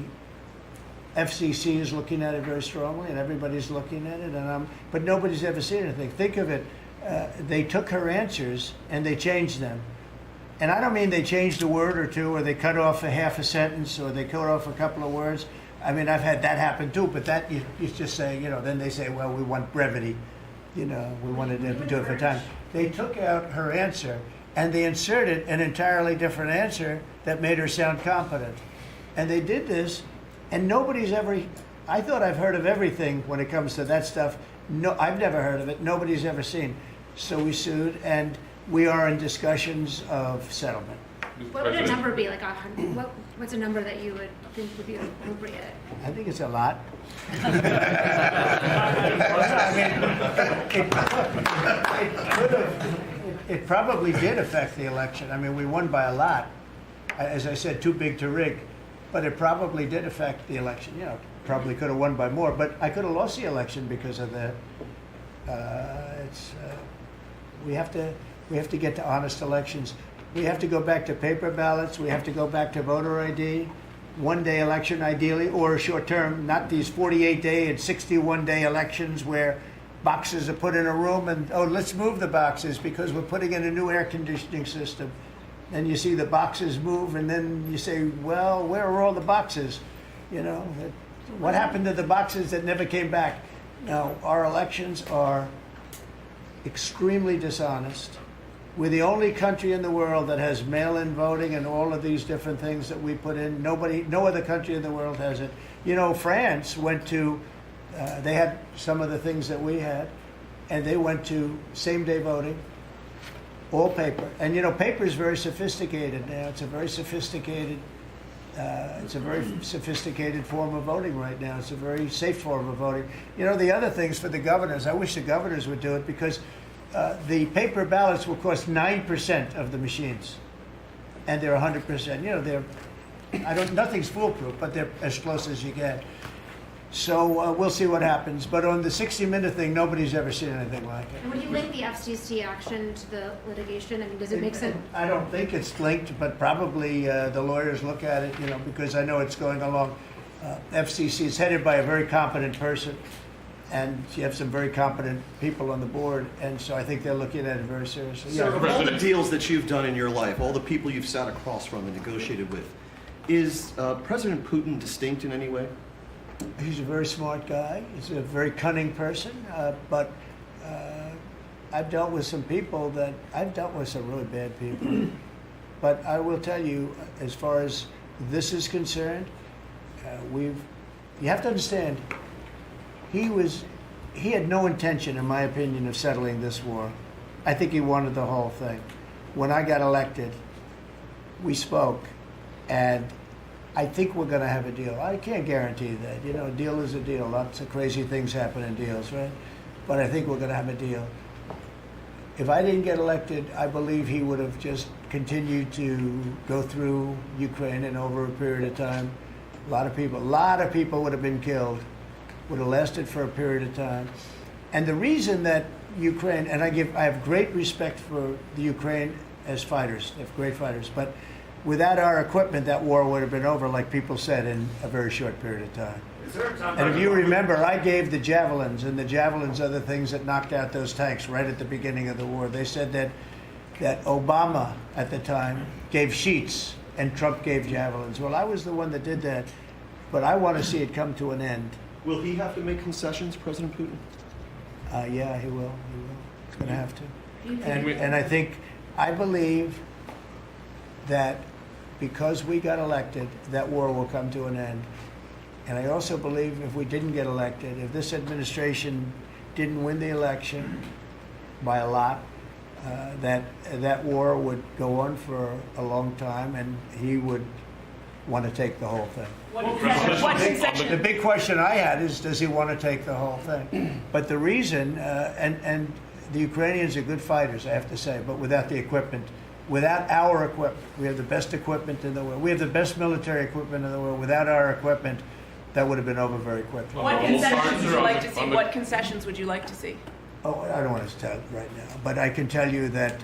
FCC is looking at it very strongly, and everybody's looking at it, but nobody's ever seen anything. Think of it, they took her answers and they changed them. And I don't mean they changed a word or two, or they cut off a half a sentence, or they cut off a couple of words. I mean, I've had that happen too, but that you just say, then they say, well, we want brevity, we wanted to do it for time. They took out her answer and they inserted an entirely different answer that made her sound competent. And they did this, and nobody's ever, I thought I've heard of everything when it comes to that stuff. No, I've never heard of it. Nobody's ever seen. So we sued, and we are in discussions of settlement. What would a number be? Like 100? What's a number that you would think would be appropriate? I think it's a lot. It probably did affect the election. I mean, we won by a lot. As I said, too big to rig. But it probably did affect the election. Probably could have won by more. But I could have lost the election because of that. We have to get to honest elections. We have to go back to paper ballots. We have to go back to voter ID. One-day election, ideally, or a short term, not these 48-day and 61-day elections where boxes are put in a room and, let's move the boxes because we're putting in a new air conditioning system. And you see the boxes move, and then you say, well, where are all the boxes? What happened to the boxes that never came back? Now, our elections are extremely dishonest. We're the only country in the world that has mail-in voting and all of these different things that we put in. No other country in the world has it. France went to, they had some of the things that we had, and they went to same-day voting, all paper. And paper is very sophisticated now. It's a very sophisticated form of voting right now. It's a very safe form of voting. The other things for the governors, I wish the governors would do it, because the paper ballots will cost 9% of the machines, and they're 100%. Nothing's foolproof, but they're as close as you get. So we'll see what happens. But on the 60-minute thing, nobody's ever seen anything like it. And would you link the FCC action to the litigation? I mean, does it make sense? I don't think it's linked, but probably the lawyers look at it, because I know it's going along. FCC is headed by a very competent person, and you have some very competent people on the board, and so I think they're looking at it very seriously. So of all the deals that you've done in your life, all the people you've sat across from and negotiated with, is President Putin distinct in any way? He's a very smart guy. He's a very cunning person, but I've dealt with some people I've dealt with some really bad people. But I will tell you, as far as this is concerned, you have to understand, he had no intention, in my opinion, of settling this war. I think he wanted the whole thing. When I got elected, we spoke, and I think we're going to have a deal. I can't guarantee that. A deal is a deal. Lots of crazy things happen in deals, right? But I think we're going to have a deal. If I didn't get elected, I believe he would have just continued to go through Ukraine, and over a period of time, a lot of people would have been killed. would have lasted for a period of time. And the reason that Ukraine, and I have great respect for the Ukraine as fighters, they have great fighters, but without our equipment, that war would have been over, like people said, in a very short period of time. And if you remember, I gave the javelins, and the javelins are the things that knocked out those tanks right at the beginning of the war. They said that Obama at the time gave sheets and Trump gave javelins. Well, I was the one that did that, but I want to see it come to an end. Will he have to make concessions, President Putin? Yeah, he will. He's going to have to. And I believe that because we got elected, that war will come to an end. And I also believe if we didn't get elected, if this administration didn't win the election by a lot, that war would go on for a long time, and he would want to take the whole thing. The big question I had is, does he want to take the whole thing? But the reason, and the Ukrainians are good fighters, I have to say, but without the equipment, without our equipment, we have the best equipment in the world. We have the best military equipment in the world. Without our equipment, that would have been over very quickly. What concessions would you like to see? What concessions would you like to see? Oh, I don't want to tell right now, but I can tell you that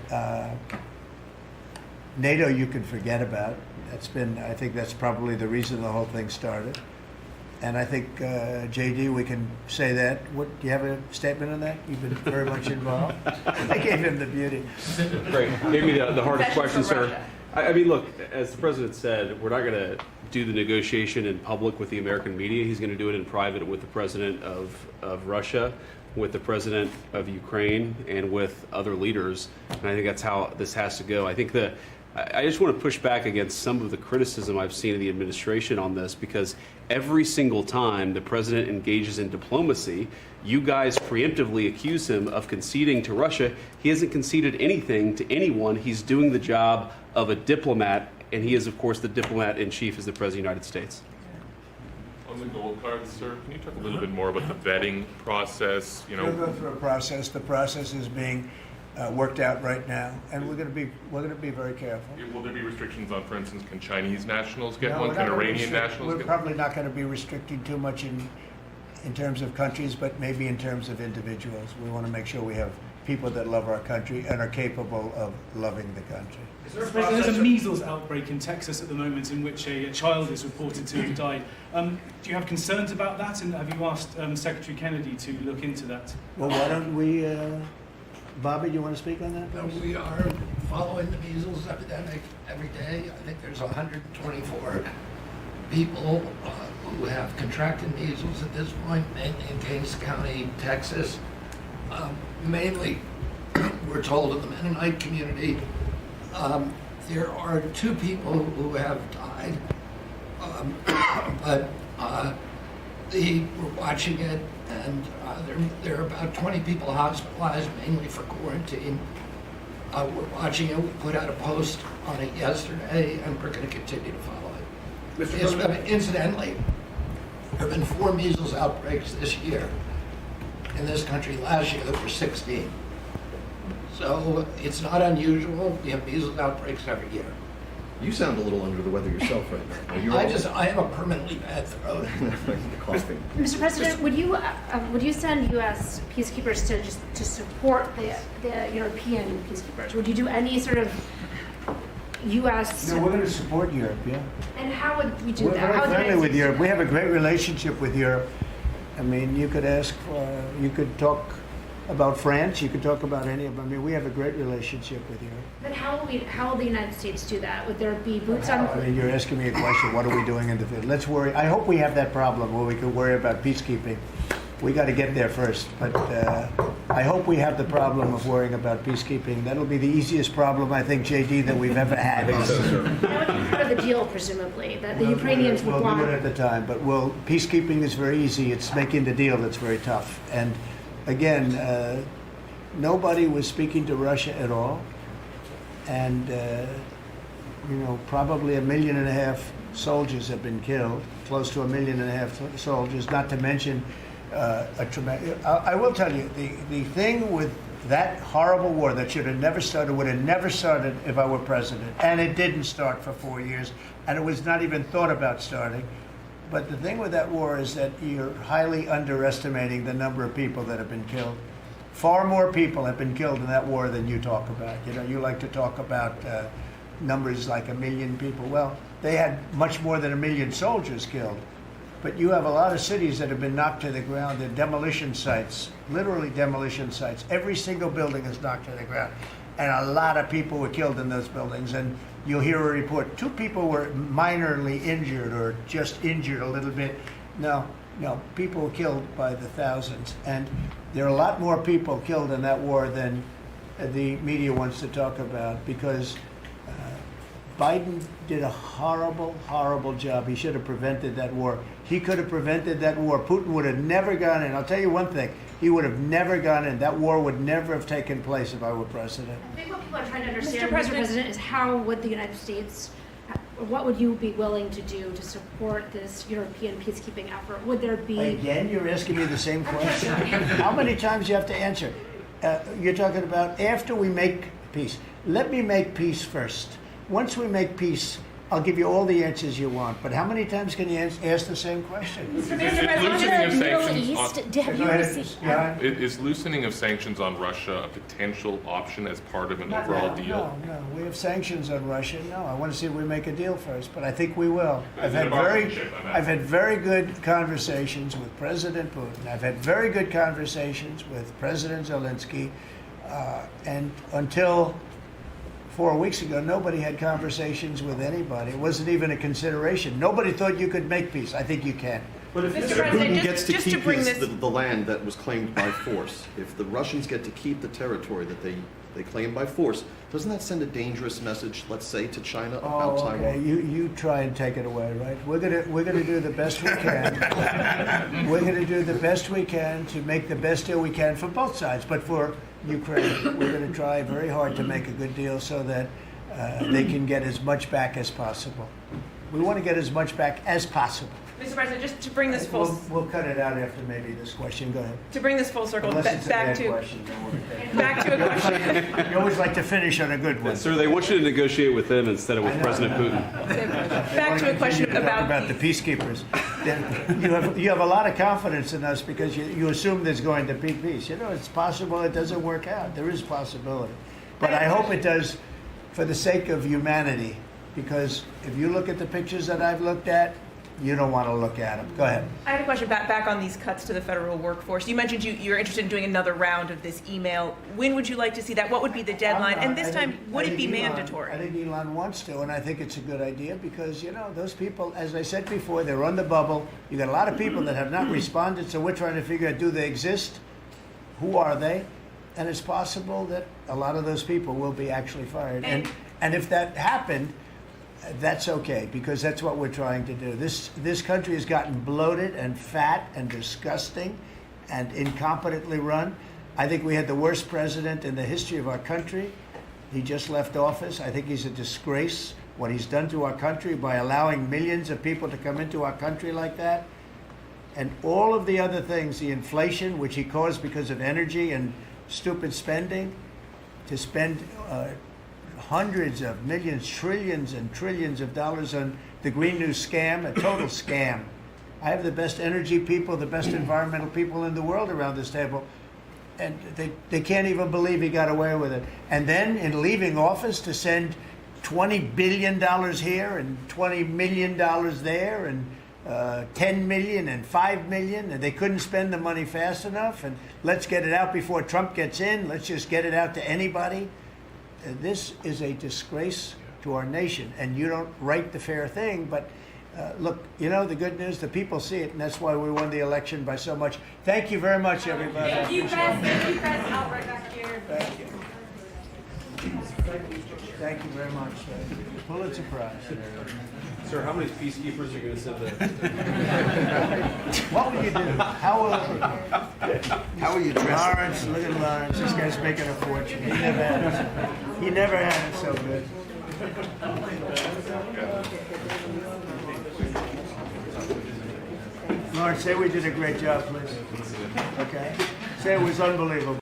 NATO you can forget about. I think that's probably the reason the whole thing started. And I think, JD, we can say that. Do you have a statement on that? You've been very much involved. I gave him the beauty. Great. Gave me the hardest question, Concessions sir. for Russia. I mean, look, as the president said, we're not going to do the negotiation in public with the American media. He's going to do it in private with the president of Russia, with the president of Ukraine, and with other leaders. And I think that's how this has to go. I think I just want to push back against some of the criticism I've seen of the administration on this, because every single time the president engages in diplomacy, you guys preemptively accuse him of conceding to Russia. He hasn't conceded anything to anyone. He's doing the job of a diplomat, and he is, of course, the diplomat in chief as the President of the United States. On the gold cards, sir, can you talk a little bit more about the vetting process? We'll go through a process. The process is being worked out right now, and we're going to be very careful. Will there be restrictions on, for instance, can Chinese nationals get No, one? we're Can not gonna Iranian restrict- nationals We're get probably not going to be restricting too much in terms of countries, but maybe in terms of individuals. We want to make sure we have people that love our country and are capable of loving the country. Is there a There's process a measles outbreak in Texas at the moment in which a child is reported to have died. Do you have concerns about that, and have you asked Secretary Kennedy to look into that? Well, why don't we, Bobby, do you want to speak on that? No, we are following the measles epidemic every day. I think there's 124 people who have contracted measles at this point, mainly in Kings County, Texas. Mainly, we're told in the Mennonite community. There are 2 people who have died, but we're watching it, and there are about 20 people hospitalized, mainly for quarantine. We're watching it. We put out a post on it yesterday, and we're going to continue to follow it. Incidentally, there have been 4 measles outbreaks this year. In this country last year, there were 16. So it's not unusual. We have measles outbreaks every year. You sound a little under the weather yourself right now. Are you I have a permanently bad throat. coughing? Mr. President, would you send U.S. peacekeepers to support the European peacekeepers? Would you do any sort of U.S. No, we're going to support Europe, yeah. And how would we do We're that? very How would the friendly United with States Europe. do We that? have a great relationship with Europe. I mean, you could you could talk about France, you could talk about any of them. I mean, we have a great relationship with Europe. But how will the United States do that? Would there be boots I on? mean, you're asking me a question, what are we doing in the field? Let's worry. I hope we have that problem where we could worry about peacekeeping. We got to get there first. But I hope we have the problem of worrying about peacekeeping. That'll be the easiest problem, I think, JD, that we've ever had. That would be part of the deal, presumably, that the Ukrainians would We'll want. do it at the time, but peacekeeping is very easy. It's making the deal that's very tough. And again, nobody was speaking to Russia at all. And, probably 1.5 million soldiers have been killed, close to 1.5 million soldiers, not to mention a tremendous... I will tell you, the thing with that horrible war that should have never started would have never started if I were president. And it didn't start for 4 years, and it was not even thought about starting. But the thing with that war is that you're highly underestimating the number of people that have been killed. Far more people have been killed in that war than you talk about. You know, you like to talk about numbers like 1 million people. Well, they had much more than 1 million soldiers killed. But you have a lot of cities that have been knocked to the ground. They're demolition sites, literally demolition sites. Every single building is knocked to the ground. And a lot of people were killed in those buildings. And you'll hear a report, 2 people were minorly injured or just injured a little bit. No, people were killed by the thousands. And there are a lot more people killed in that war than the media wants to talk about, because Biden did a horrible, horrible job. He should have prevented that war. He could have prevented that war. Putin would have never gone in. I'll tell you one thing. He would have never gone in. That war would never have taken place if I were president. I think what people are trying to understand, Mr. President, is how would the United States, what would you be willing to do to support this European peacekeeping effort? Would there be... Again, you're asking me the same question. How many times do you have to answer? You're talking about after we make peace. Let me make peace first. Once we make peace, I'll give you all the answers you want. But how many times can you ask the same question? Is loosening of sanctions on Russia a potential option as part of an overall deal? No. We have sanctions on Russia. No, I want to see if we make a deal first, but I think we will. I've had very good conversations with President Putin. I've had very good conversations with President Zelensky, and until 4 weeks ago, nobody had conversations with anybody. It wasn't even a consideration. Nobody thought you could make peace. I think you can. But if Putin gets to keep the land that was claimed by force, if the Russians get to keep the territory that they claim by force, doesn't that send a dangerous message, let's say, to China about Taiwan? Okay. You try and take it away, right? We're gonna do the best we can. We're gonna do the best we can to make the best deal we can for both sides. But for Ukraine, we're going to try very hard to make a good deal so that they can get as much back as possible. We want to get as much back as possible. Mr. President, just to bring this full... We'll cut it out after maybe this question. Go ahead. To bring this full circle, back to a question. You always like to finish on a good one. Sir, they want you to negotiate with them instead of with President Putin. Back to a question about the peacekeepers. You have a lot of confidence in us because you assume there's going to be peace. You know, it's possible it doesn't work out. There is possibility. But I hope it does for the sake of humanity, because if you look at the pictures that I've looked at, you don't want to look at them. Go ahead. I have a question back on these cuts to the federal workforce. You mentioned you're interested in doing another round of this email. When would you like to see that? What would be the deadline? And this time, would it be mandatory? I think Elon wants to, and I think it's a good idea because, you know, those people, as I said before, they're on the bubble. You got a lot of people that have not responded, so we're trying to figure out, do they exist? Who are they? And it's possible that a lot of those people will be actually fired. And if that happened, that's okay, because that's what we're trying to do. This country has gotten bloated and fat and disgusting and incompetently run. I think we had the worst president in the history of our country. He just left office. I think he's a disgrace, what he's done to our country by allowing millions of people to come into our country like that. And all of the other things, the inflation, which he caused because of energy and stupid spending, to spend hundreds of millions, trillions and trillions of dollars on the Green New scam, a total scam. I have the best energy people, the best environmental people in the world around this table, and they can't even believe he got away with it. And then in leaving office to send $20 billion here and $20 million there and 10 million and 5 million, and they couldn't spend the money fast enough, and let's get it out before Trump gets in, let's just get it out to anybody. This is a disgrace to our nation, and you don't write the fair thing, but look, you know, the good news, the people see it, and that's why we won the election by so much. Thank you very much, everybody. Thank you, Press. Thank you, Press. I'll right back here. Thank you. Thank you very much. Pulitzer Prize. Sir, how many peacekeepers are you going to send there? What will you do? How will you dress? Lawrence, look at Lawrence. This guy's making a fortune. He never had it so good. Lawrence, say we did a great job, please. Okay? Say it was unbelievable.